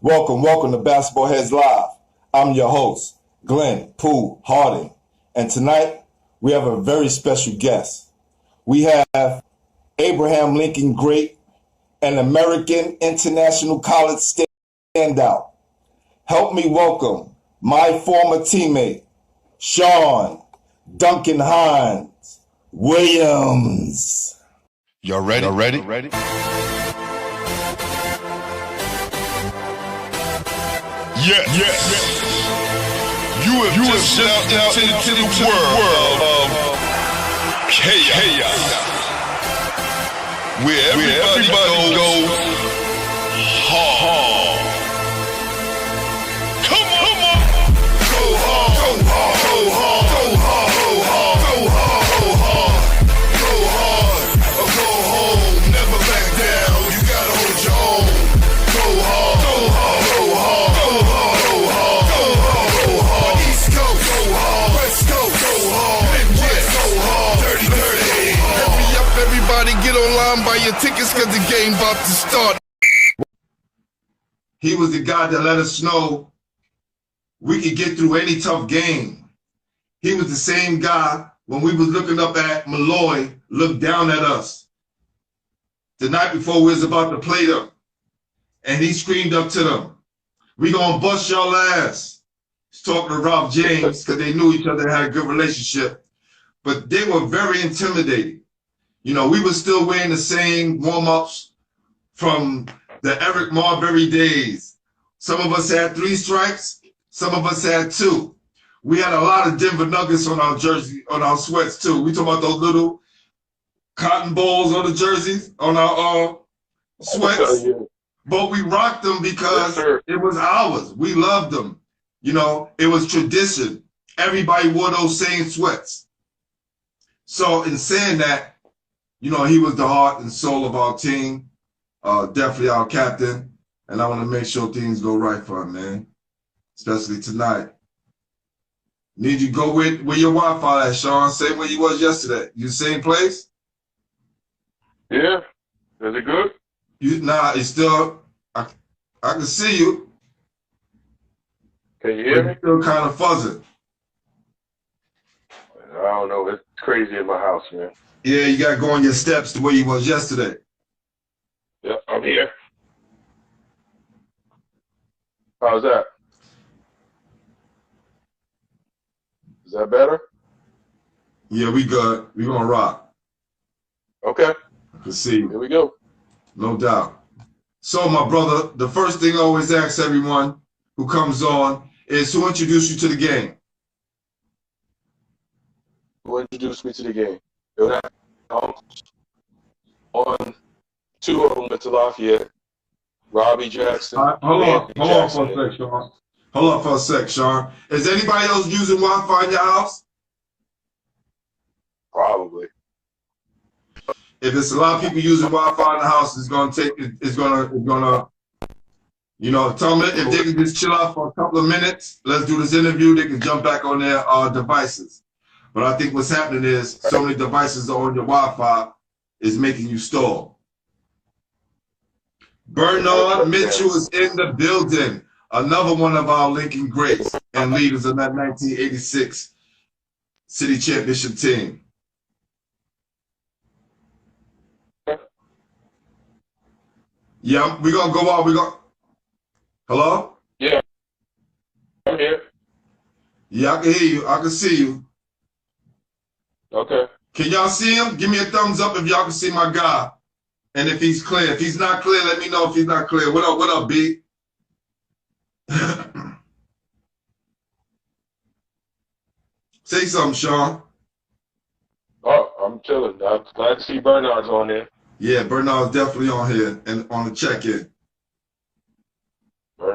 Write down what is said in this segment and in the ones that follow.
Welcome to Basketballheadzz Live. I'm your host, Glenn Pooh Harding. And tonight, we have a very special guest. We have Abraham Lincoln Great, an American International College Standout. Help me welcome my former teammate, Sean Dunkin Hines Wiiliams. Y'all ready? Yes. You have just stepped out into the world of chaos, where everybody goes hard. Come on. Go hard. Or go home. Never back down. You gotta hold your own. Go hard. East Coast, go hard. West Coast, go hard. Midwest, go hard. Dirty. Hurry up, everybody, get online, buy your tickets, cause the game about to start. He was the guy that let us know we could get through any tough game. He was the same guy when we was looking up at Malloy, looked down at us. The night before we was about to play them. And he screamed up to them, "We gonna bust y'all ass." He's talking to Ralph James because they knew each other, had a good relationship. But they were very intimidating. You know, we were still wearing the same warm-ups from the Eric Marbury days. Some of us had 3 stripes, some of us had 2. We had a lot of Denver Nuggets on our jersey, on our sweats too. We talking about those little cotton balls on the jerseys, on our sweats. But we rocked them because it was ours. We loved them. You know, it was tradition. Everybody wore those same sweats. So in saying that, you know, he was the heart and soul of our team. Definitely our captain. And I want to make sure things go right for him, man. Especially tonight. Need you go where your Wi-Fi at, Sean. Same where you was yesterday. You same place? Yeah. Is it good? It's still, I can see you. Can you hear me? It's still kind of fuzzy. I don't know. It's crazy in my house, man. Yeah, you got to go on your steps the way you was yesterday. Yep, I'm here. How's that? Is that better? Yeah, we good. We gonna rock. Okay. I can see you. Here we go. No doubt. So, my brother, the first thing I always ask everyone who comes on is who introduced you to the game? Who introduced me to the game? It was on 2 of them went to Lafayette. Robbie Jackson. Hold on for a sec, Sean. Hold on for a sec, Sean. Is anybody else using Wi-Fi in your house? Probably. If it's a lot of people using Wi-Fi in the house, it's gonna, you know, tell them if they can just chill out for a couple of minutes, let's do this interview, they can jump back on their devices. But I think what's happening is so many devices are on your Wi-Fi is making you stall. Bernard Mitchell is in the building. Another one of our Lincoln greats and leaders of that 1986 city championship team. Yeah, we're gonna go out. Hello? Yeah. I'm here. Yeah, I can hear you. I can see you. Okay. Can y'all see him? Give me a thumbs up if y'all can see my guy. And if he's clear. If he's not clear, let me know if he's not clear. What up, B? Say something, Sean. Oh, I'm chilling. I'm glad to see Bernard's on there. Yeah, Bernard's definitely on here and on the check-in.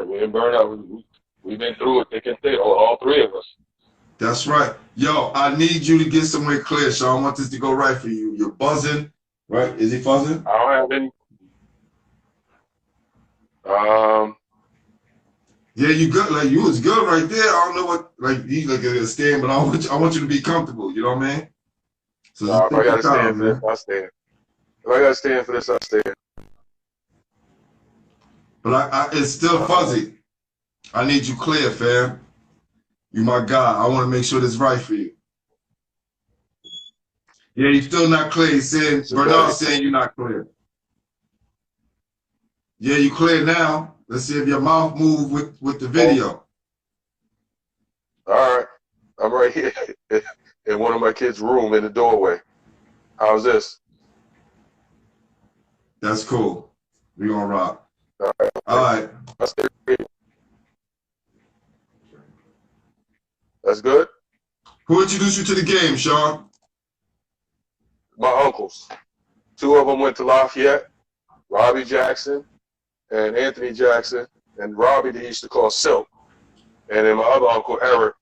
Me and Bernard, we've been through it thick and thin, all 3 of us. That's right. Yo, I need you to get somewhere clear, Sean. I want this to go right for you. You're buzzing, right? Is he buzzing? I don't have any. Yeah, you good. Like you was good right there. I don't know what he's like a stand, but I want you to be comfortable. You know what I mean? So if I gotta stand for this, I stand. If I gotta stand for this, I stand. but it's still fuzzy. I need you clear, fam. You my guy. I want to make sure this is right for you. Yeah, you're still not clear. He's saying, Bernard's saying you're not clear. Yeah, you clear now. Let's see if your mouth move with the video. All right. I'm right here in one of my kids' room in the doorway. How's this? That's cool. We gonna rock. All right. All right. That's good? Who introduced you to the game, Sean? My uncles. Two of them went to Lafayette, Robbie Jackson and Anthony Jackson, and Robbie they used to call Silk. And then my other uncle, Eric.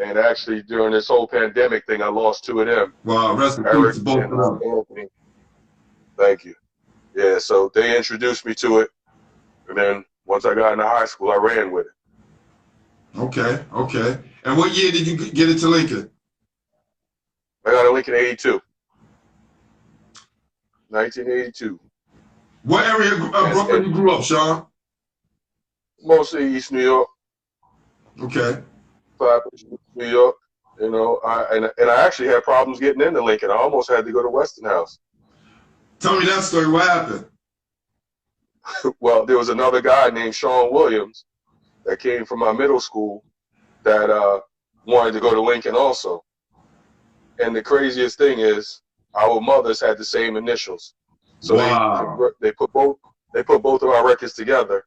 And actually, during this whole pandemic thing, I lost two of them. Wow, rest in Eric peace to both of them. Anthony. Thank you. Yeah, so they introduced me to it. And then once I got into high school, I ran with it. Okay, okay. And what year did you get into Lincoln? I got to Lincoln 82. 1982. What area of Brooklyn you grew up, Sean? Mostly East New York. Okay. New York. You know, I actually had problems getting into Lincoln. I almost had to go to Westinghouse. Tell me that story. What happened? Well, there was another guy named Sean Wiiliams that came from my middle school that wanted to go to Lincoln also. And the craziest thing is, our mothers had the same initials, so wow. they put both of our records together.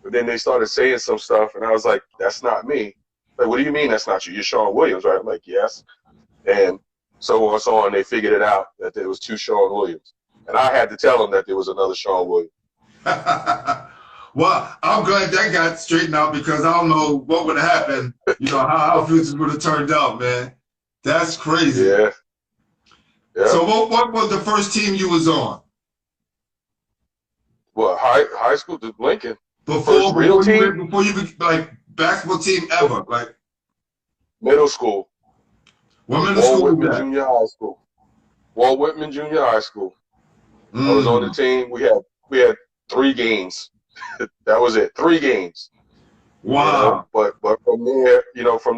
But then they started saying some stuff, and I was like, "That's not me." Like, what do you mean that's not you? You're Sean Wiiliams, right? I'm like, yes. And so on and so on. They figured it out that there was two Sean Wiiliams, and I had to tell them that there was another Sean Wiiliams. Well, I'm glad that got straightened out because I don't know what would have happened. You know how our futures would have turned out, man. That's crazy. Yeah. Yeah. So what was the first team you was on? Well, high school to Lincoln. Before you like basketball team ever, like middle school. What middle school was that? Junior High School. Walt Whitman Junior High School. I was on the team. We had 3 games. That was it. 3 games. Wow. You know, but from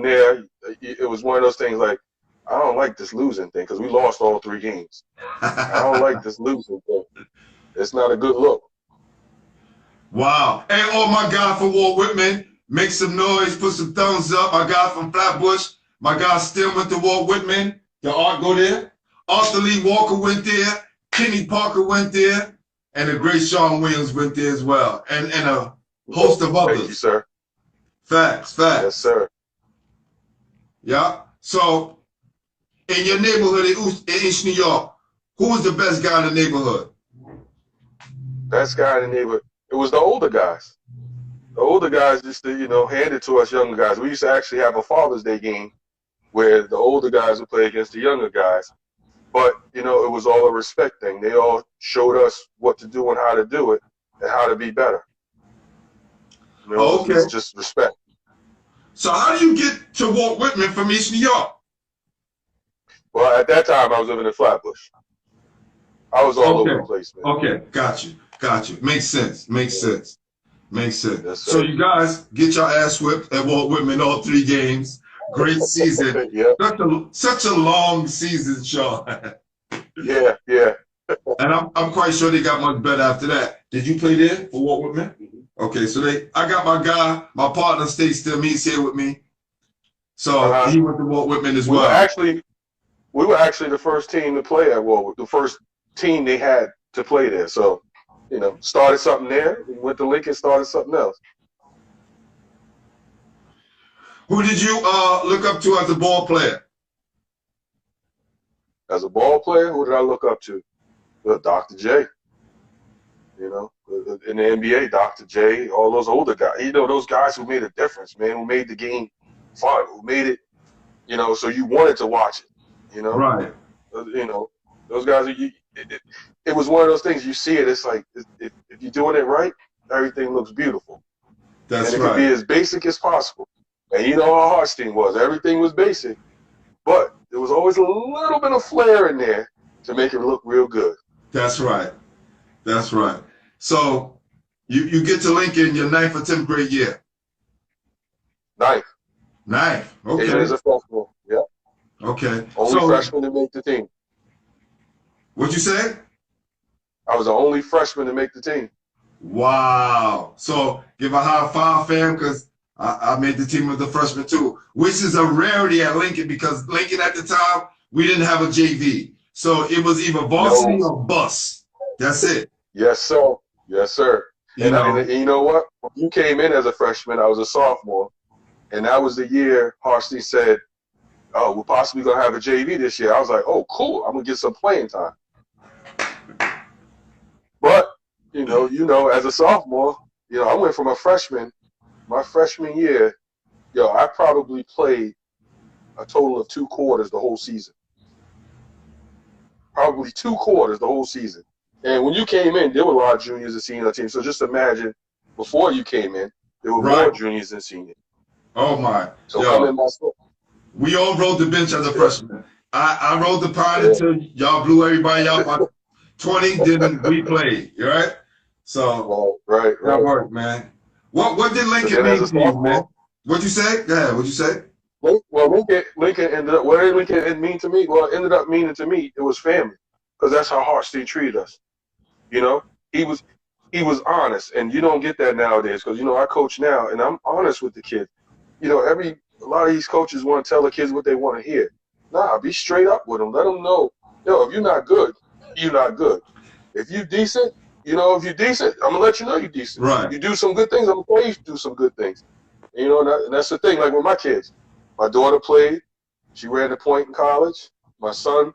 there, it was one of those things like, I don't like this losing thing because we lost all 3 games. I don't like this losing thing. It's not a good look. Wow. Hey, oh my God, for Walt Whitman, make some noise, put some thumbs up. My guy from Flatbush, my guy still went to Walt Whitman. The art go there. Arthur Lee Walker went there. Kenny Parker went there. And the great Sean Wiiliams went there as well. And a host of others. Thank you, sir. Facts. Yes, sir. Yeah. So, in your neighborhood in East New York, who was the best guy in the neighborhood? Best guy in the neighborhood. It was the older guys. The older guys used to, hand it to us younger guys. We used to actually have a Father's Day game where the older guys would play against the younger guys. But, it was all a respect thing. They all showed us what to do and how to do it and how to be better. Okay. It's just respect. So how do you get to Walt Whitman from East New York? Well, at that time, I was living in Flatbush. I was all over the place, man. Okay, got you. Makes sense. Yes, So you guys get your ass whipped at Walt Whitman all 3 games. Great season. Yep. Such a long season, Sean. Yeah. And I'm quite sure they got much better after that. Did you play there for Walt Whitman? Okay, so I got my guy, my partner stayed still. He's here with me. So he went to Walt Whitman as well. We were actually the first team to play at Walt. The first team they had to play there. So, started something there. We went to Lincoln, started something else. Who did you look up to as a ball player? As a ball player, who did I look up to? Dr. J. In the NBA, Dr. J, all those older guys. Those guys who made a difference, man, who made the game fun, who made it, so you wanted to watch it, Right. Those guys, it was one of those things, you see it, it's like, if you're doing it right, everything looks beautiful. That's and it right. can be as basic as possible. And how Hart's team was. Everything was basic. But there was always a little bit of flair in there to make it look real good. That's right. So You get to Lincoln your 9th or 10th grade year. 9th. 9th. Okay. As a sophomore. Yeah. Okay. Only freshman to make the team. What'd you say? I was the only freshman to make the team. Wow. So give a high five, fam, because I made the team as a freshman too, which is a rarity at Lincoln because Lincoln at the time, we didn't have a JV. So it was either varsity or bus. That's it. Yes, sir. Yes, sir. And you know what? When you came in as a freshman, I was a sophomore. And that was the year Harsley said, oh, we're possibly going to have a JV this year. I was like, oh, cool. I'm going to get some playing time. But, you know, as a sophomore, I went from a freshman, my freshman year, I probably played a total of 2 quarters the whole season. Probably 2 quarters the whole season. And when you came in, there were a lot of juniors and seniors on the team. So just imagine, before you came in, there were more juniors than seniors. Oh, my. So we all rode the bench as a freshman. I rode the pine until y'all blew everybody out by 20, then we played, right? So right. That worked, man. What did Lincoln mean to you, man? What'd you say? Yeah, what'd you say? Well, Lincoln ended up, what did Lincoln mean to me? Well, it ended up meaning to me, it was family. Because that's how Hart State treated us. He was honest, and you don't get that nowadays. Because I coach now, and I'm honest with the kids. A lot of these coaches want to tell the kids what they want to hear. Nah, be straight up with them. Let them know, if you're not good, you're not good. If you're decent, I'm gonna let you know you're decent. Right. You do some good things, I'm gonna pay you to do some good things. And that's the thing. Like with my kids, my daughter played. She ran the point in college. My son,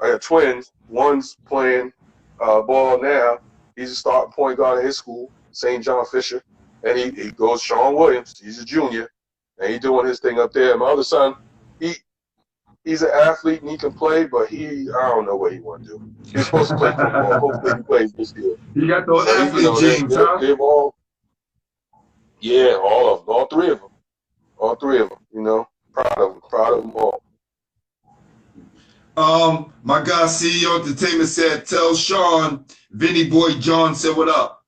I have twins. One's playing ball now. He's a starting point guard at his school, St. John Fisher. And he goes Sean Wiiliams. He's a junior. And he's doing his thing up there. My other son, he's an athlete and he can play, but I don't know what he want to do. He's supposed to play football. Hopefully he plays this year. You got those athlete genes, huh? They've all, all of them. All three of them. All three of them, Proud of them all. My guy, CEO Entertainment said, tell Sean, Vinny Boy John said what up.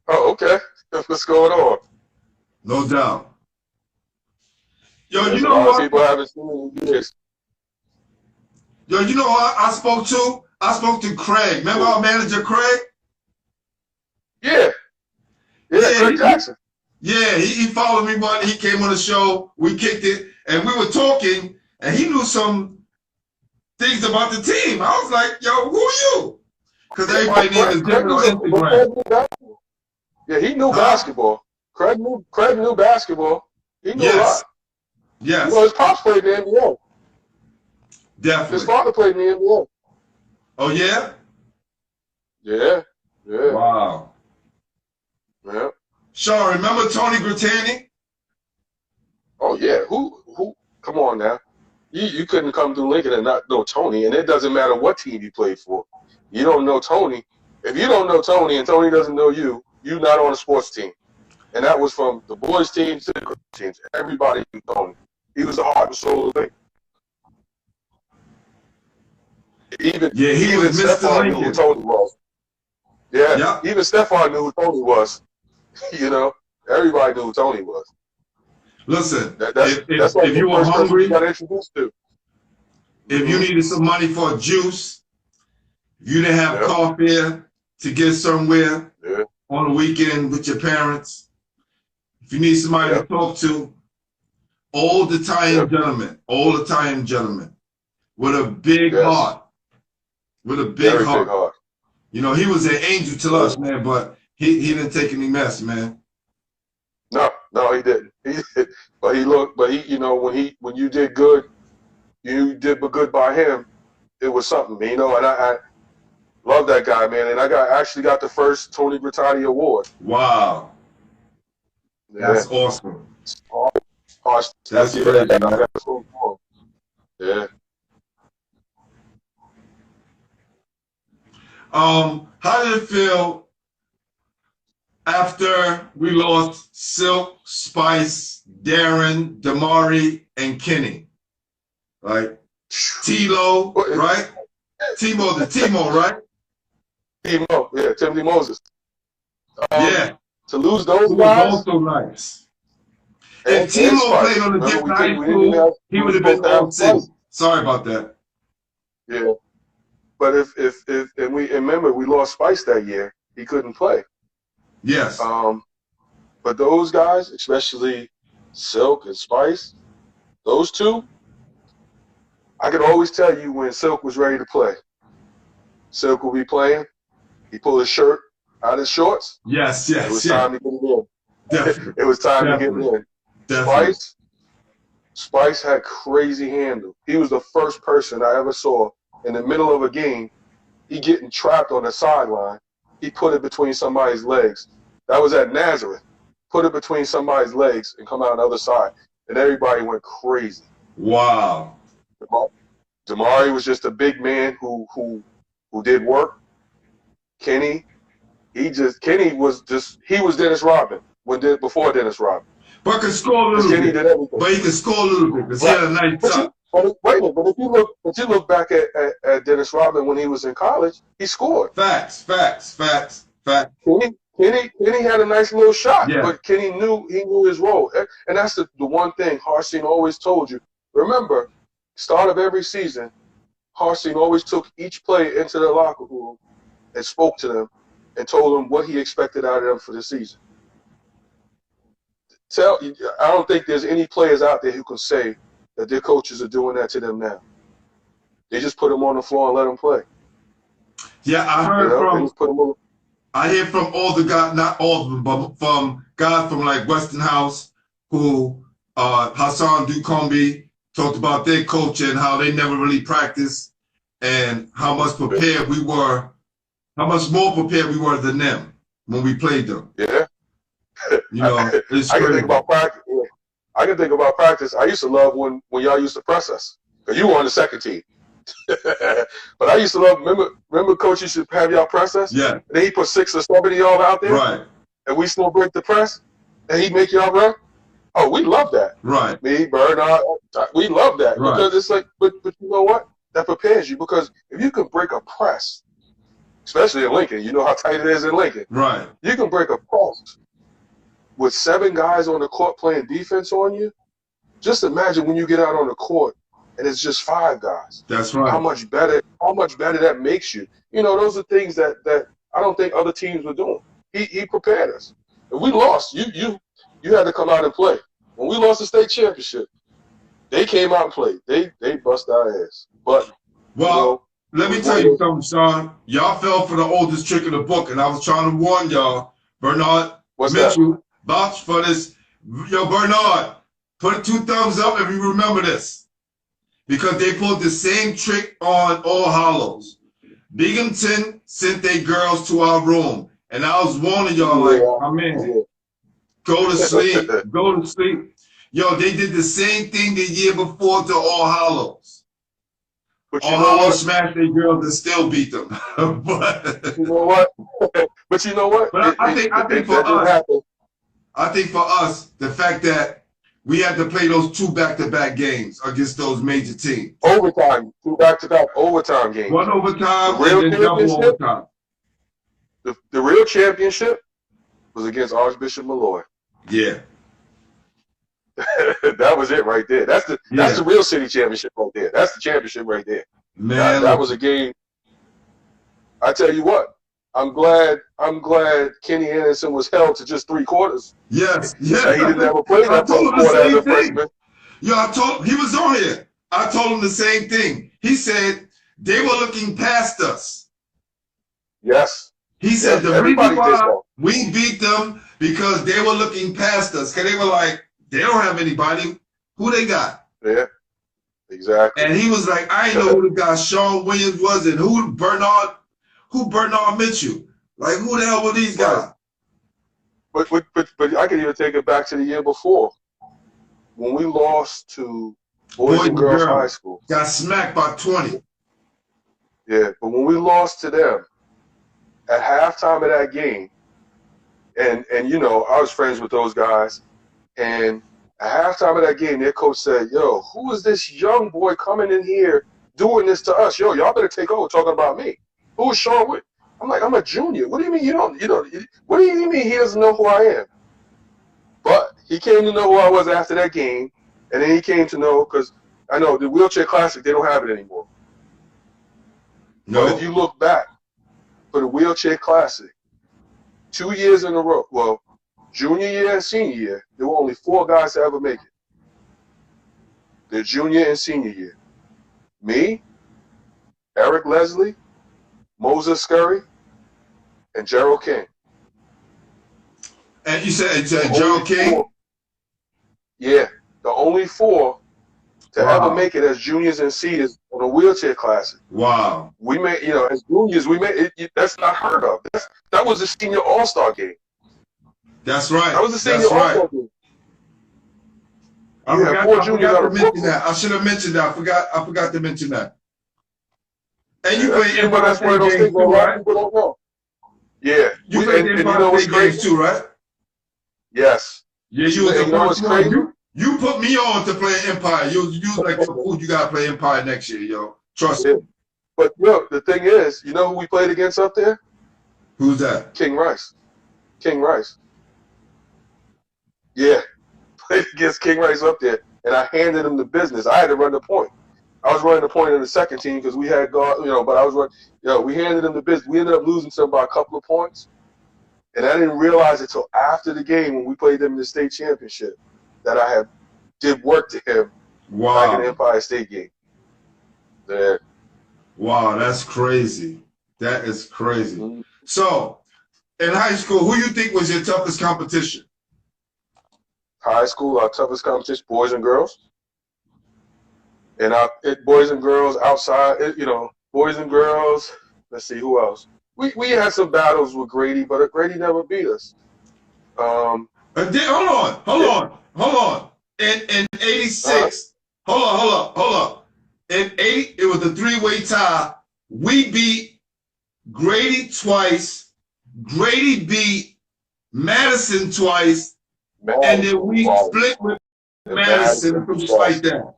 Oh, okay. What's going on? No doubt. Yo, There's you know what? People haven't seen this. Yo, you know what I spoke to? I spoke to Craig. Remember our manager, Craig? Yeah, Craig Jackson. He followed me one. He came on the show. We kicked it, and we were talking, and he knew some things about the team. I was like, yo, who are you? Because everybody named is different on Instagram. Yeah, he knew basketball. Craig knew basketball. He knew a lot. Yes. Well, his pops played in the NBA. Definitely. His father played in the NBA. Oh, yeah? Yeah. Wow. Yeah. Sean, remember Tony Grattani? Oh, yeah. Who? Come on now. You couldn't come through Lincoln and not know Tony, and it doesn't matter what team you played for. You don't know Tony. If you don't know Tony and Tony doesn't know you, you're not on a sports team. And that was from the boys' teams to the girls' teams. Everybody knew Tony. He was the heart and soul of the league. He was Mr. Stephon Lincoln. knew who Tony was. Yeah. Even Stephon knew who Tony was. Everybody knew who Tony was. Listen, that's if you were hungry, you got introduced to. If you needed some money for a juice, if you didn't have car fare to get somewhere on the weekend with your parents, if you need somebody to talk to, old Italian gentleman with a big heart, with a big heart. He was an angel to us, man, but he didn't take any mess, man. No, he didn't. But when you did good, you did good by him. It was something, and I love that guy, man. And I actually got the first Tony Grattani award. Wow. That's awesome. That's great, man. Yeah. How did it feel after we lost Silk, Spice, Darren, Damari, and Kenny? Right? Tilo, right? Timo, right? Timo, Timothy Moses. Yeah. To lose those He was guys. also nice. If Timo played on a different high school, he would have been all city. Sorry about that. Yeah. But if remember we lost Spice that year, he couldn't play. Yes. But those guys, especially Silk and Spice, those two, I could always tell you when Silk was ready to play. Silk will be playing. He pulled his shirt out of his shorts. Yes. It was time to get it in. Definitely. It was time to get it in. Definitely. Spice had crazy handle. He was the first person I ever saw in the middle of a game. He getting trapped on the sideline. He put it between somebody's legs. That was at Nazareth. Put it between somebody's legs and come out the other side. And everybody went crazy. Wow. Damari was just a big man who did work. Kenny was Dennis Rodman before Dennis Rodman. But could score a little Kenny bit. did everything. But he could score a little bit because he had a nice shot. But if you look back at Dennis Rodman when he was in college, he scored. Facts. Kenny had a nice little shot, yeah. But Kenny knew his role. And that's the one thing Harsin always told you. Remember, start of every season, Harsin always took each player into the locker room and spoke to them and told them what he expected out of them for the season. I don't think there's any players out there who can say that their coaches are doing that to them now. They just put them on the floor and let them play. Yeah, I heard I hear from all the guys, not all of them, but from guys from like Westinghouse who Hassan Ducombe talked about their coach and how they never really practiced and how much prepared we were, how much more prepared we were than them when we played them. Yeah. You know, it's I can think about practice. I can think about practice. I used to love when y'all used to press us because you were on the second team. But I used to love. Remember, coach used to have y'all press us. Yeah. And then he put 6 or 7 of y'all out there. Right. And we still break the press, and he make y'all run. Oh, we love that. Right. Me, Bernard, we love that because it's like, but you know what? That prepares you because if you can break a press, especially in Lincoln, you know how tight it is in Lincoln. Right. You can break a press with 7 guys on the court playing defense on you. Just imagine when you get out on the court and it's just 5 guys. That's right. How much better that makes you. You know, those are things that I don't think other teams were doing. He prepared us. If we lost, you had to come out and play. When we lost the state championship, they came out and played. They bust our ass. But let me tell you something, Sean. Y'all fell for the oldest trick in the book, and I was trying to warn y'all. Bernard Mitchell, vouch for this. Yo, Bernard, put 2 thumbs up if you remember this. Because they pulled the same trick on All Hallows. Binghamton sent their girls to our room. And I was warning y'all, go to sleep, go to sleep. Yo, they did the same thing the year before to All Hallows. But All Hallows smashed their girls and still beat them. But you know what? But you know what? But I think for us, the fact that we had to play those 2 back-to-back games against those major teams. Overtime, 2 back-to-back overtime games. 1 overtime and then double overtime. The real championship was against Archbishop Malloy. Yeah. That was it right there. That's the real city championship right there. That's the championship right there. Man, that was a game. I tell you what, I'm glad Kenny Anderson was held to just 3 quarters. Yes. He didn't ever play that quarter as a freshman. Yo, he was on here. I told him the same thing. He said they were looking past us. Yes. He said the reason why we beat them because they were looking past us. Because they were like, they don't have anybody. Who they got? Yeah, exactly. And he was like, I ain't know who the guy Sean Williams was and who Bernard Mitchell. Like, who the hell were these guys? But I can even take it back to the year before. When we lost to Boys and Girls High School. Got smacked by 20. Yeah, but when we lost to them, at halftime of that game, and you know, I was friends with those guys, and at halftime of that game, their coach said, yo, who is this young boy coming in here doing this to us? Yo, y'all better take over talking about me. Who is Sean Witt? I'm like, I'm a junior. What do you mean what do you mean he doesn't know who I am? But he came to know who I was after that game, and then he came to know, because I know the Wheelchair Classic, they don't have it anymore. No. But if you look back for the Wheelchair Classic, 2 years in a row, well, junior year and senior year, there were only 4 guys to ever make it. The junior and senior year. Me, Eric Leslie, Moses Scurry, and Gerald King. And you said Gerald King? 4. Yeah, the only 4 to ever make it as juniors and seniors on a Wheelchair Classic. Wow. We made, as juniors, we made it. That's not heard of. That was the senior All-Star game. That's right. That was the senior All-Star game. I forgot to mention that. I should have mentioned that. I forgot to mention that. And you played Empire State games too, right? People don't know. Yeah. You played Empire State games too, right? Yes. Yeah, you was the first one. You put me on to play Empire. You was like, oh, you gotta play Empire next year, yo. Trust me. But the thing is, you know who we played against up there? Who's that? King Rice. King Rice. Yeah. Played against King Rice up there, and I handed him the business. I had to run the point. I was running the point in the second team because we had guard, but I was running, we handed him the business. We ended up losing to him by a couple of points. And I didn't realize it until after the game when we played them in the state championship that I did work to him back in the Empire State game. Yeah. Wow, that's crazy. That is crazy. Mm-hmm. So, in high school, who you think was your toughest competition? High school, our toughest competition, boys and girls. And boys and girls outside, boys and girls. Let's see, who else? We had some battles with Grady, but Grady never beat us. Hold on. In 86, hold up. In 80, it was a 3-way tie. We beat Grady twice. Grady beat Madison twice. And then we split with Madison or something like that.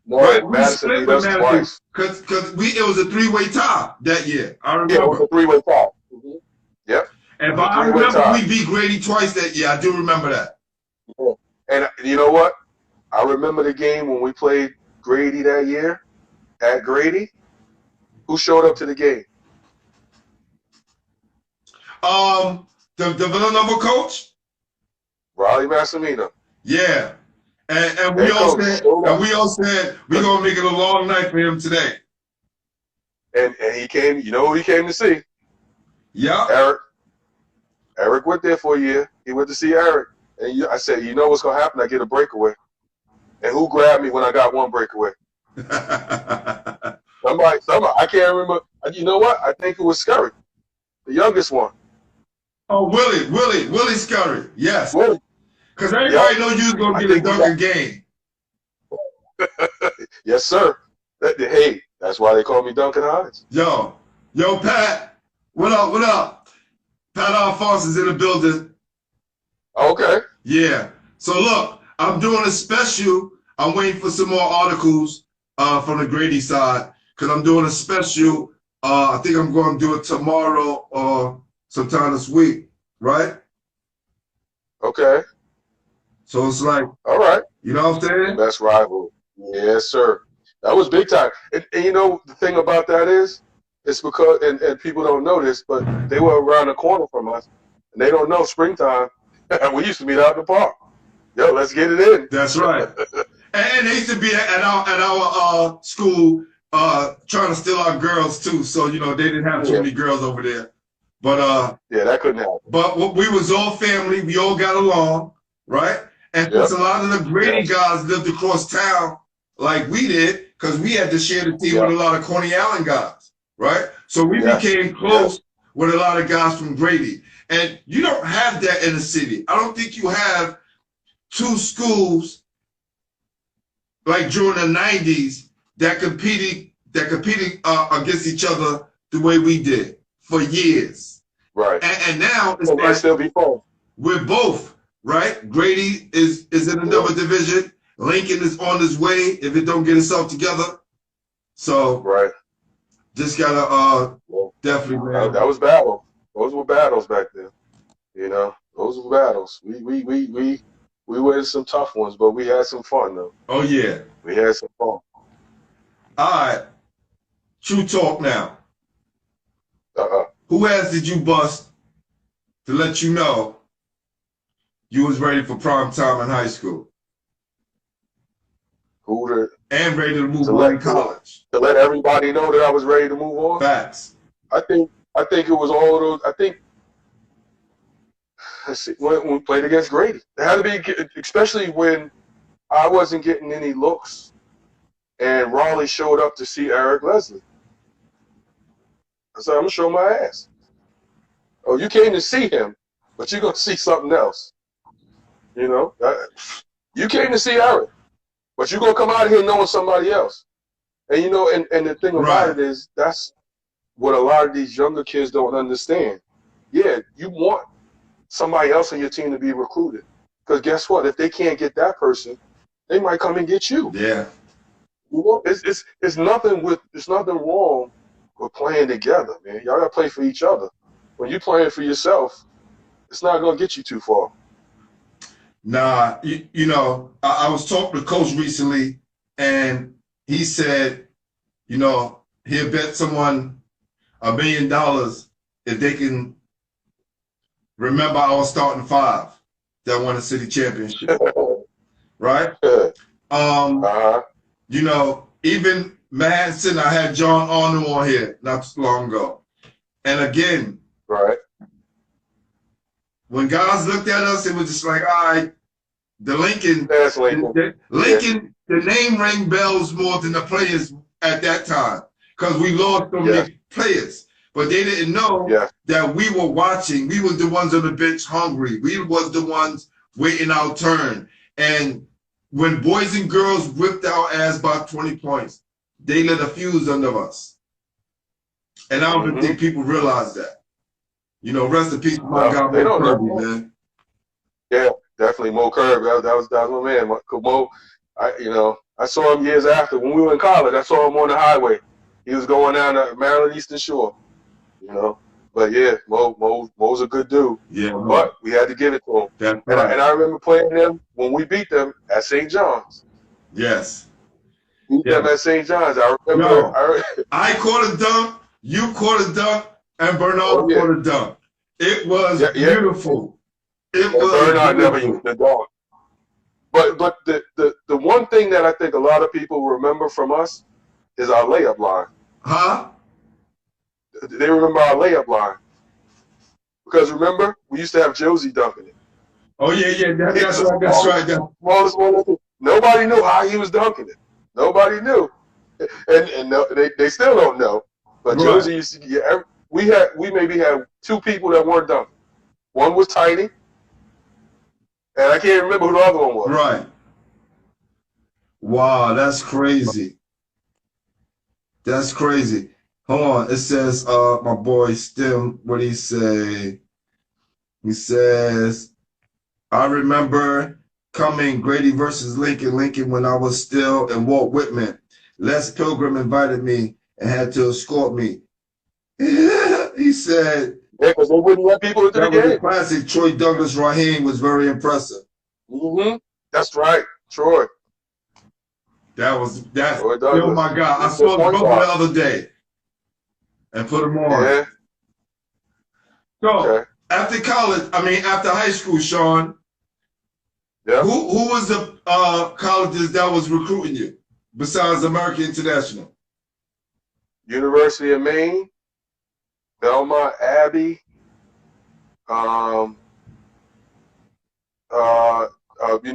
No, right? We split with Madison because it was a 3-way tie that year. I remember. Yeah, it was a 3-way tie. Mm-hmm. Yep. And I remember we beat Grady twice that year. I do remember that. Yeah. And you know what? I remember the game when we played Grady that year at Grady. Who showed up to the game? The Villanova coach? Riley Massimino. Yeah. And we all said we're gonna make it a long night for him today. And he came, you know who he came to see? Yeah. Eric. Eric went there for a year. He went to see Eric. And I said, you know what's gonna happen? I get a breakaway. And who grabbed me when I got one breakaway? Somebody, I can't remember. You know what? I think it was Scurry, the youngest one. Oh, Willie Scurry. Yes. Willie. Because everybody knows you was going to get a Dunkin game. Yes, sir. Hey, that's why they call me Dunkin Hines. Yo, Pat. What up? Pat Alphonse is in the building. Okay. Yeah. So look, I'm doing a special. I'm waiting for some more articles from the Grady side because I'm doing a special. I think I'm going to do it tomorrow or sometime this week, right? Okay. So it's like, all right. You know what I'm saying? Best rival. Yes, sir. That was big time. And you know, the thing about that is, it's because, and people don't know this, but they were around the corner from us, and they don't know springtime. We used to meet out in the park. Yo, let's get it in. That's right. And they used to be at our school trying to steal our girls too. So, they didn't have too many girls over there. But yeah, that couldn't happen. But we was all family. We all got along, right? And since a lot of the Grady guys lived across town like we did, because we had to share the team with a lot of Coney Island guys, right? So we became close with a lot of guys from Grady. And you don't have that in the city. I don't think you have two schools like during the 90s that competed against each other the way we did for years. Right. And now it's might still be fun. We're both, right? Grady is in another division. Lincoln is on his way if it don't get itself together. So Just gotta definitely, man. That was battle. Those were battles back then. You know, those were battles. We were in some tough ones, but we had some fun though. Oh yeah, we had some fun. All right, true talk now. Who ass did you bust to let you know you was ready for prime time in high school? And ready to move on in college. To let everybody know that I was ready to move on? Facts. I think it was all of those. I think, let's see, when we played against Grady. It had to be, especially when I wasn't getting any looks and Raleigh showed up to see Eric Leslie. I said, I'm going to show my ass. Oh, you came to see him, but you're going to see something else. You know? You came to see Eric, but you're going to come out of here knowing somebody else. And, you know, and the thing about it is that's what a lot of these younger kids don't understand. Yeah, you want somebody else on your team to be recruited. Because guess what? If they can't get that person, they might come and get you. Yeah. You know, it's nothing wrong with playing together, man. Y'all gotta play for each other. When you're playing for yourself, it's not gonna get you too far. Nah, you know, I was talking to Coach recently, and he said, you know, he'll bet someone $1 million if they can remember our starting five that won the city championship. Right? You know, even Manson, I had John Arnold on here not too long ago. And again, when guys looked at us, it was just like, all right, the Lincoln, Lincoln, the name rang bells more than the players at that time because we lost so many players. But they didn't know that we were watching. We was the ones on the bench hungry. We was the ones waiting our turn. And when boys and girls whipped our ass by 20 points, they lit a fuse under us. And I don't think people realize that. You know, rest in peace, my guy, Mo Kirby, man. Yeah, definitely Mo Kirby. That was my man. Mo, I saw him years after when we were in college. I saw him on the highway. He was going down the Maryland Eastern Shore. You know, but yeah, Mo's a good dude. Yeah, but we had to give it to him. And I remember playing them when we beat them at St. John's. Yes. Beat them at St. John's. I remember. I caught a dunk, you caught a dunk, and Bernard caught a dunk. It was beautiful. It was Bernard beautiful. never used the dunk. But the one thing that I think a lot of people remember from us is our layup line. Huh? They remember our layup line. Because remember, we used to have Josie dunking it. Oh, yeah. That's right. Nobody knew how he was dunking it. Nobody knew. And no, they still don't know. But Josie used to get we maybe had two people that weren't dunking. One was Tiny, and I can't remember who the other one was. Right. Wow, that's crazy. That's crazy. Hold on. It says, my boy Stim, what did he say? He says, I remember coming Grady versus Lincoln when I was still in Walt Whitman. Les Pilgrim invited me and had to escort me. He said, yeah, because they wouldn't let people into the game. Was a classic. Troy Douglas Raheem was very impressive. That's right, Troy. That's oh my God. I saw the brother the other day and put him on. Yeah. So after college, after high school, Sean, who was the colleges that was recruiting you besides American International? University of Maine, Belmont, Abbey,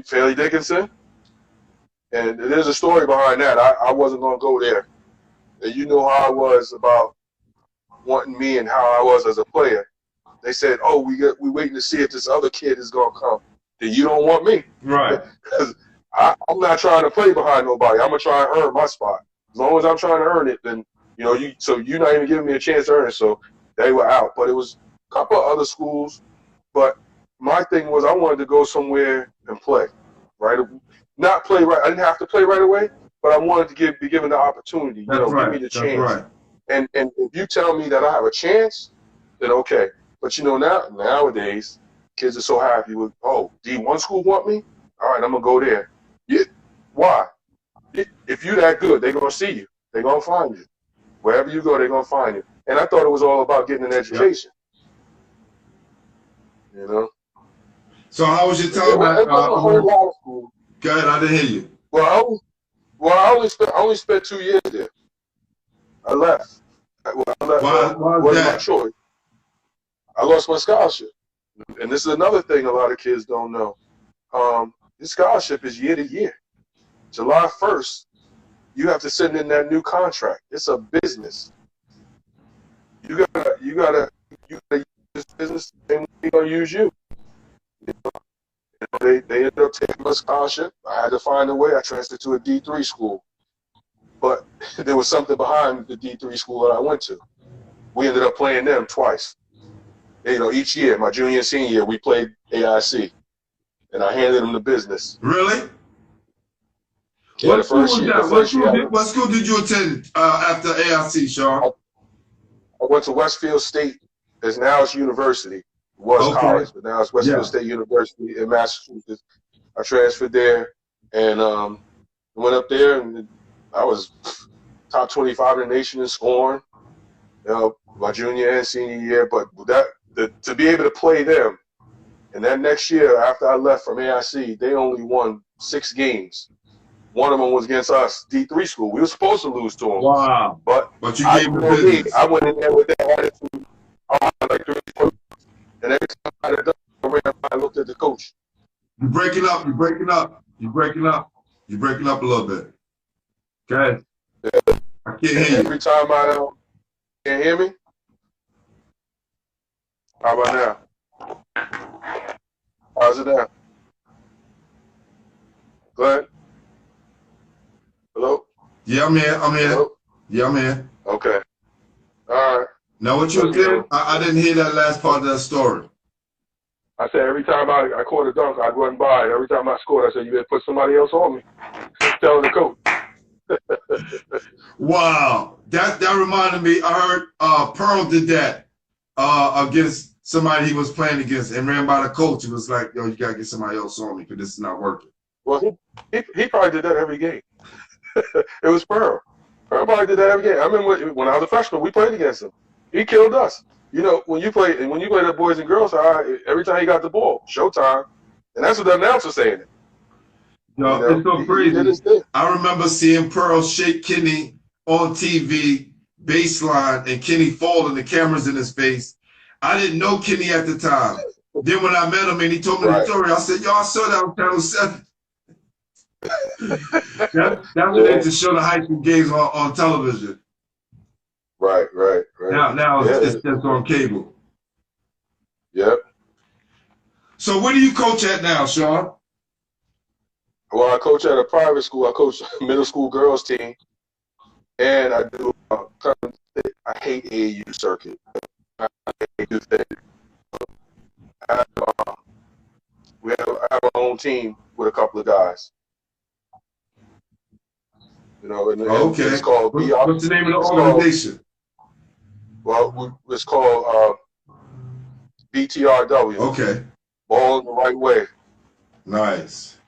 Fairleigh Dickinson. And there's a story behind that. I wasn't going to go there. And you know how I was about wanting me and how I was as a player. They said, oh, we waiting to see if this other kid is going to come. Then you don't want me. Right. Because I'm not trying to play behind nobody. I'm going to try and earn my spot. As long as I'm trying to earn it, then, so you're not even giving me a chance to earn it. So they were out. But it was a couple of other schools. But my thing was I wanted to go somewhere and play, right? Not play right. I didn't have to play right away, but I wanted to be given the opportunity, give me the chance. Right. And if you tell me that I have a chance, then okay. But you know, nowadays, kids are so happy with, oh, D1 school want me? All right, I'm gonna go there. Yeah. Why? If you that good, they're gonna see you. They're gonna find you. Wherever you go, they're gonna find you. And I thought it was all about getting an education. You know. So how was your time at a whole lot of school. Go ahead, I didn't hear you. Well, I only spent 2 years there. I left. Why wasn't my choice. I lost my scholarship. And this is another thing a lot of kids don't know. This scholarship is year to year. July 1st, you have to send in that new contract. It's a business. You gotta use this business, and we're gonna use you. They ended up taking my scholarship. I had to find a way. I transferred to a D3 school. But there was something behind the D3 school that I went to. We ended up playing them twice. You know, each year, my junior and senior year, we played AIC. And I handed them the business. Really? Yeah, What school was that? What school did you attend after AIC, Sean? I went to Westfield State. Now it's university. It was college, but now it's Westfield State University in Massachusetts. I transferred there and went up there, and I was top 25 in the nation in scoring, you know, my junior and senior year. But to be able to play them, and that next year after I left from AIC, they only won 6 games. One of them was against us, D3 school. We were supposed to lose to them. Wow. But you gave them business. I went in there with that attitude. I was like 3 points. And every time I had done, I looked at the coach. You're breaking up. You're breaking up. You're breaking up. You're breaking up a little bit. Okay. Yeah. I can't hear you. Every time I can't hear me? How about now? How's it now? Go ahead. Hello? Yeah, I'm here. I'm here. Hello? Yeah, I'm here. Okay. All right. Now, what you were saying? I didn't hear that last part of that story. I said every time I caught a dunk, I'd run by. Every time I scored, I said, you better put somebody else on me. Telling the coach. Wow. That reminded me, I heard Pearl did that against somebody he was playing against and ran by the coach. It was like, yo, you got to get somebody else on me because this is not working. Well, he probably did that every game. It was Pearl. Pearl probably did that every game. I remember when I was a freshman, we played against him. He killed us. You know, when you play the boys and girls side, every time he got the ball, showtime. And that's what the announcer saying. Yo, it's so crazy. I remember seeing Pearl shake Kenny on TV, baseline, and Kenny falling, the cameras in his face. I didn't know Kenny at the time. Then when I met him and he told me the story, I said, yo, I saw that on Channel 7. That's what they to show the high school games on television. Right. Now it's just on cable. Yep. So where do you coach at now, Sean? Well, I coach at a private school. I coach a middle school girls team, and I do. I hate AAU circuit. I hate this thing. We have our own team with a couple of guys. You know, and it's called. What's the name of the organization? It's called BTRW. Okay. Ball in the right way. Nice.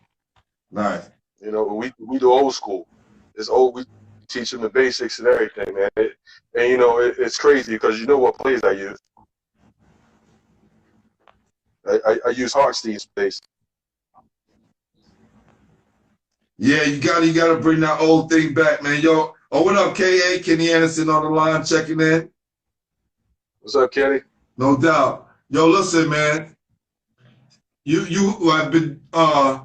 You know, we do old school. It's old. We teach them the basics and everything, man. And you know, it's crazy because you know what plays I use. I use Hartstein's plays. Yeah, you gotta bring that old thing back, man. Yo, what up, KA? Kenny Anderson on the line checking in. What's up, Kenny? No doubt. Yo, listen, man. You have been a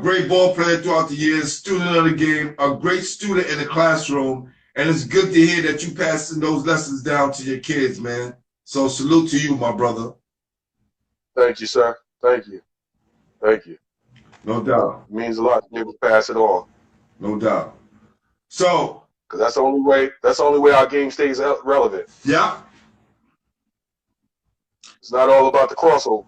great ball player throughout the years, student of the game, a great student in the classroom, and it's good to hear that you passing those lessons down to your kids, man. So salute to you, my brother. Thank you, sir. Thank you. No doubt. It means a lot to be able to pass it on. No doubt. So, because that's the only way our game stays relevant. Yeah. It's not all about the crossover.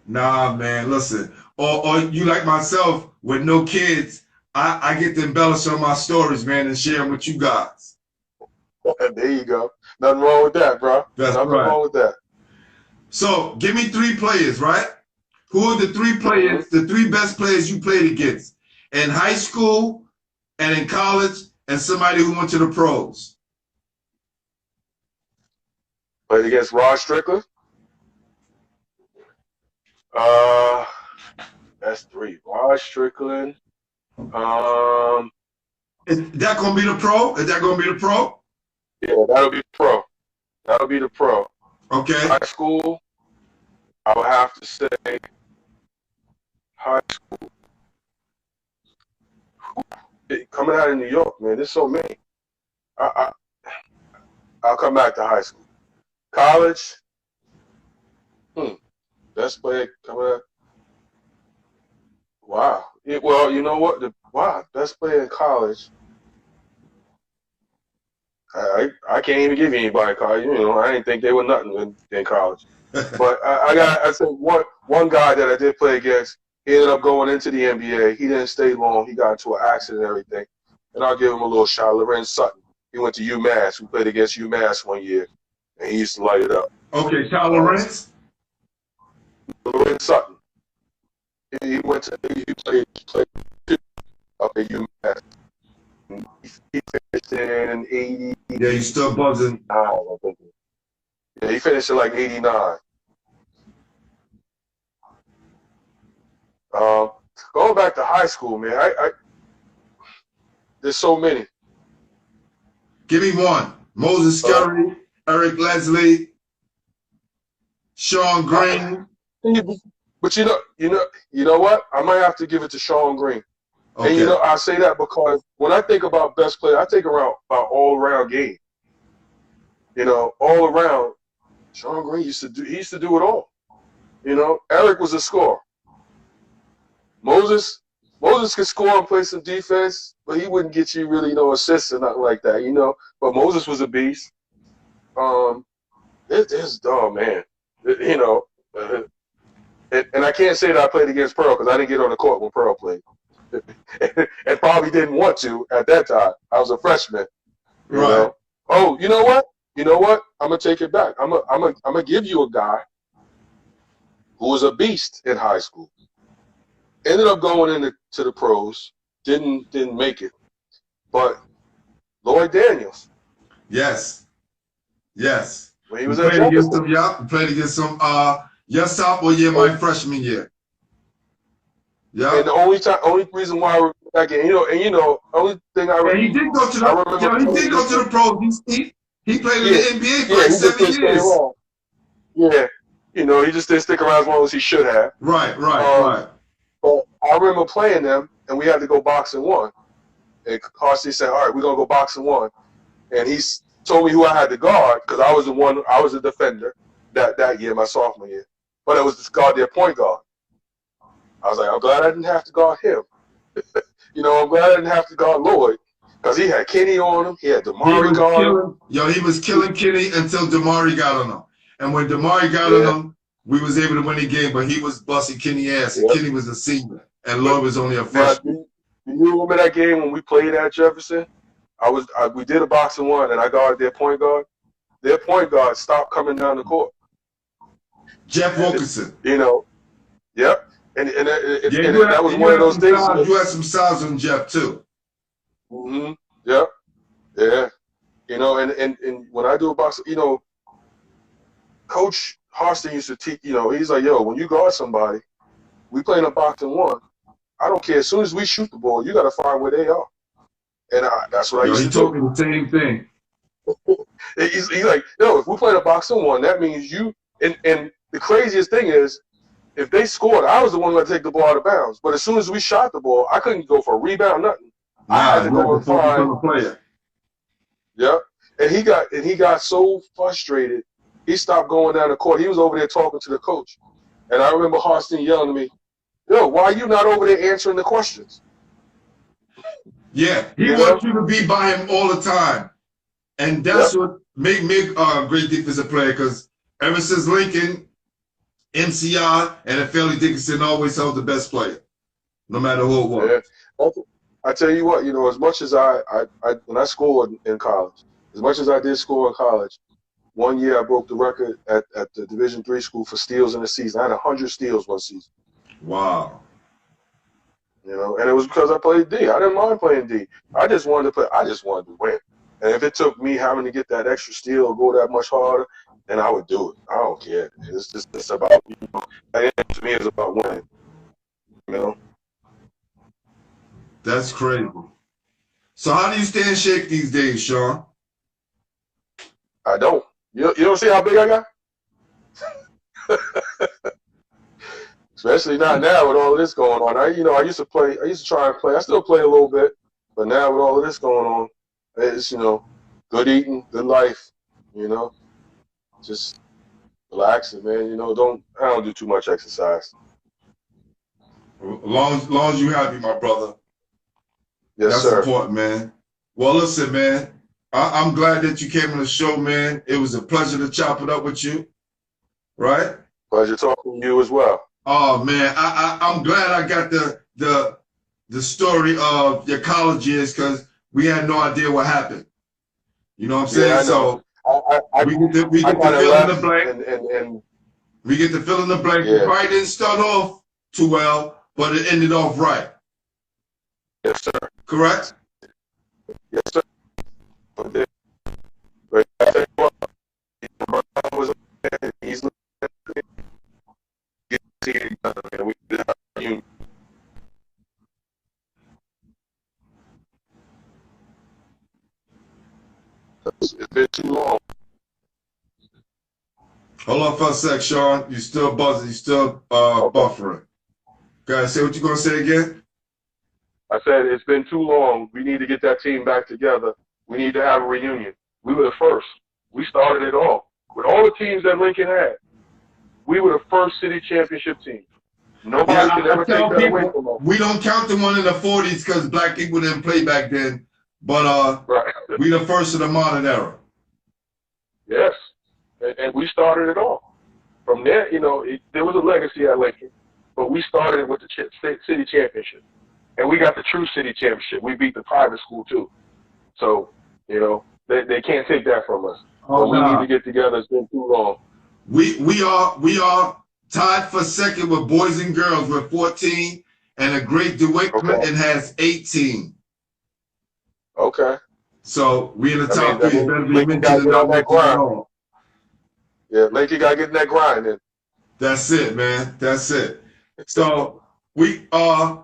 Nah, man, listen. Or you like myself with no kids, I get to embellish on my stories, man, and share them with you guys. There you go. Nothing wrong with that, bro. That's Nothing right. wrong with that. So give me 3 players, right? Who are the 3 players, the 3 best players you played against in high school and in college, and somebody who went to the pros? Played against Rod Strickland. That's 3. Rod Strickland. Is that gonna be the pro? Is that gonna be the pro? Yeah, that'll be pro. That'll be the pro. Okay. High school, I would have to say high school. Coming out of New York, man, there's so many. I'll come back to high school. College, best player coming out. Wow. Well, you know what? Best player in college. I can't even give you anybody college. You know, I didn't think they were nothing in college. But I said one guy that I did play against. He ended up going into the NBA. He didn't stay long. He got into an accident and everything. And I'll give him a little shout. Lorenz Sutton. He went to UMass. We played against UMass one year, and he used to light it up. Okay, Charles Lorenz. Lorenz Sutton. He played up at UMass. He finished in 80. Yeah, he's still buzzing. Yeah, he finished in like 89. Going back to high school, man, there's so many. Give me one. Moses Scurry, Eric Leslie, Sean Green. But you know what? I might have to give it to Sean Green. Okay. And I say that because when I think about best player, I think about all around game. All around. Sean Green used to do it all. Eric was a scorer. Moses could score and play some defense, but he wouldn't get you really no assists or nothing like that, But Moses was a beast. It's man, and I can't say that I played against Pearl because I didn't get on the court when Pearl played, and probably didn't want to at that time. I was a freshman. Right. Oh, you know what? I'm gonna take it back. I'm gonna give you a guy who was a beast in high school. Ended up going into the pros. Didn't make it. But Lloyd Daniels. Yes. When he was played at against them, played against some your sophomore year, my freshman year. Yeah. And the only reason why I remember that game, only thing I remember. Yeah, he did go to the pros. He played in the NBA for like 7 years. Yeah. He just didn't stick around as long as he should have. Right. But I remember playing them, and we had to go boxing 1. And Carsey said, "All right, we're gonna go boxing 1." And he told me who I had to guard because I was a defender that year, my sophomore year. But I was to guard their point guard. I was like, I'm glad I didn't have to guard him. I'm glad I didn't have to guard Lloyd because he had Kenny on him. He had Damari guard him. He was killing Kenny until Damari got on him. And when Damari got on him, we was able to win the game, but he was busting Kenny ass, and Kenny was a senior, and Lloyd was only a freshman. Do you remember that game when we played at Jefferson? We did a boxing 1, and I guarded their point guard. Their point guard stopped coming down the court. Jeff Wilkinson. Yep. And that was one of those things. You had some size on Jeff too. Mm-hmm. Yep. Yeah. And when I do a boxing, Coach Harston used to teach, he's like, yo, when you guard somebody, we playing a boxing 1. I don't care. As soon as we shoot the ball, you got to find where they are. And that's what I used to do. He told me the same thing. He's like, yo, if we played a boxing 1, that means you. And the craziest thing is, if they scored, I was the one who had to take the ball out of bounds. But as soon as we shot the ball, I couldn't go for a rebound, nothing. I had to go and find the player. Yep. And he got so frustrated, he stopped going down the court. He was over there talking to the coach. And I remember Harston yelling at me, yo, why are you not over there answering the questions? Yeah, he wants you to be by him all the time. And that's what made me a great defensive player, because ever since Lincoln, MCI, and Fairleigh Dickinson always held the best player, no matter who it was. Yeah. I tell you what, as much as I when I scored in college, as much as I did score in college, one year I broke the record at the Division III school for steals in a season. I had 100 steals one season. Wow. You know, and it was because I played D. I didn't mind playing D. I just wanted to play. I just wanted to win. And if it took me having to get that extra steal or go that much harder, then I would do it. I don't care. It's about, you know, to me, it's about winning. You know. That's crazy. So how do you stay in shape these days, Sean? I don't. You don't see how big I got? Especially not now with all of this going on. I used to try and play. I still play a little bit, but now with all of this going on, it's, you know, good eating, good life, you know, just relaxing, man. You know, I don't do too much exercise. As long as you happy, my brother. Yes, that's sir. important, man. Well, listen, man, I'm glad that you came on the show, man. It was a pleasure to chop it up with you, right? Pleasure talking to you as well. Oh man, I'm glad I got the story of your college years, because we had no idea what happened. You know what I'm saying? Yeah, I know. So we get to fill in the blank. And we get to fill in the blank. Yeah. We probably didn't start off too well, but it ended off right. Yes, sir. Correct? Yes, sir. But I tell you what, was easily and we did our union. It's been too long. Hold on for a sec, Sean. You still buzzing. You still buffering. Guys, say what you gonna say again? I said it's been too long. We need to get that team back together. We need to have a reunion. We were the first. We started it all. With all the teams that Lincoln had, we were the first city championship team. Nobody can ever take that away from us. We don't count the one in the 40s because black people didn't play back then. But right. We the first of the modern era. Yes. And we started it all. From there, you know, there was a legacy at Lincoln, but we started with the city championship. And we got the true city championship. We beat the private school, too. So, you know, they can't take that from us. Oh, but we need to get together. It's been too long. We are tied for second with boys and girls with 14, and a great DeWitt Clinton has 18. Okay. So we in the top three. Better be Lincoln got to get on that grind. On. Yeah, Lincoln got to get in that grind then. That's it, man. That's it. So we are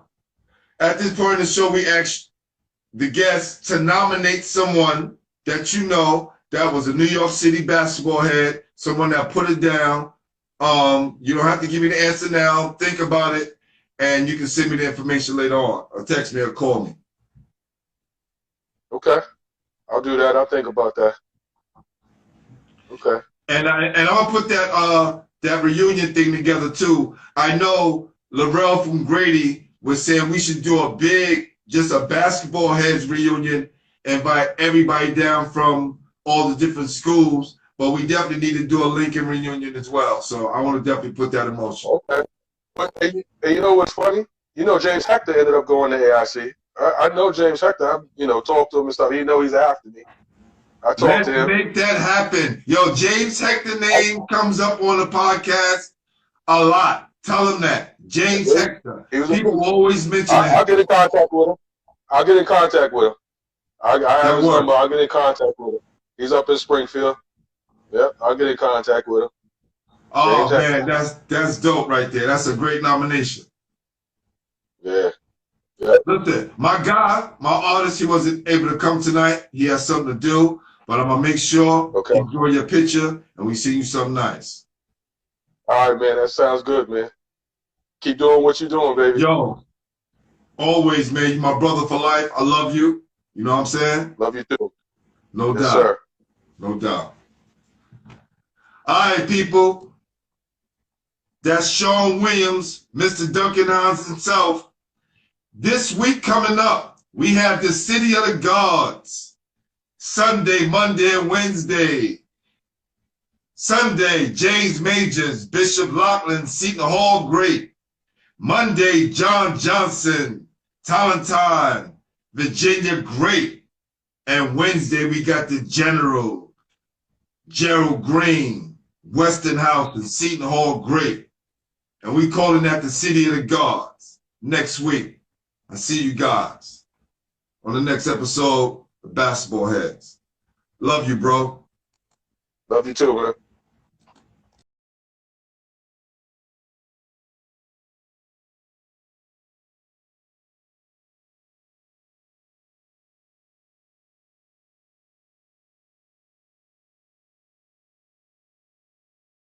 at this point in the show, we ask the guests to nominate someone that you know that was a New York City basketball head, someone that put it down. You don't have to give me the answer now. Think about it, and you can send me the information later on, or text me or call me. Okay, I'll do that. I'll think about that. Okay. And I'll put that reunion thing together too. I know Laurel from Grady was saying we should do a big, just a basketball heads reunion, invite everybody down from all the different schools, but we definitely need to do a Lincoln reunion as well. So I want to definitely put that in motion. Okay. But hey, you know what's funny? You know, James Hector ended up going to AIC. I know James Hector. I, you know, talked to him and stuff. He know he's after me. I talked to him. Make that happen. Yo, James Hector name comes up on the podcast a lot. Tell him that. James Hector. People always mention that. I'll get in contact with him. I'll get in contact with him. I have his number. I'll get in contact with him. He's up in Springfield. Yep, I'll get in contact with him. Oh, man, that's dope right there. That's a great nomination. Yeah. Yeah. Listen, my guy, my artist, he wasn't able to come tonight. He has something to do, but I'm going to make sure you enjoy your picture and we see you something nice. All right, man. That sounds good, man. Keep doing what you're doing, baby. Yo, always, man. You're my brother for life. I love you. You know what I'm saying? Love you, too. No yes, doubt. Sir. No doubt. All right, people. That's Sean Wiiliams, Mr. Dunkin Hines himself. This week coming up, we have the City of the Gods. Sunday, Monday, and Wednesday. Sunday, James Majors, Bishop Lachlan, Seton Hall Great. Monday, John Johnson, Talentine, Virginia Great. And Wednesday, we got the General, Gerald Green, Westinghouse, and Seton Hall Great. And we calling that the City of the Gods next week. I see you guys on the next episode of Basketball Heads. Love you, bro. Love you too, man.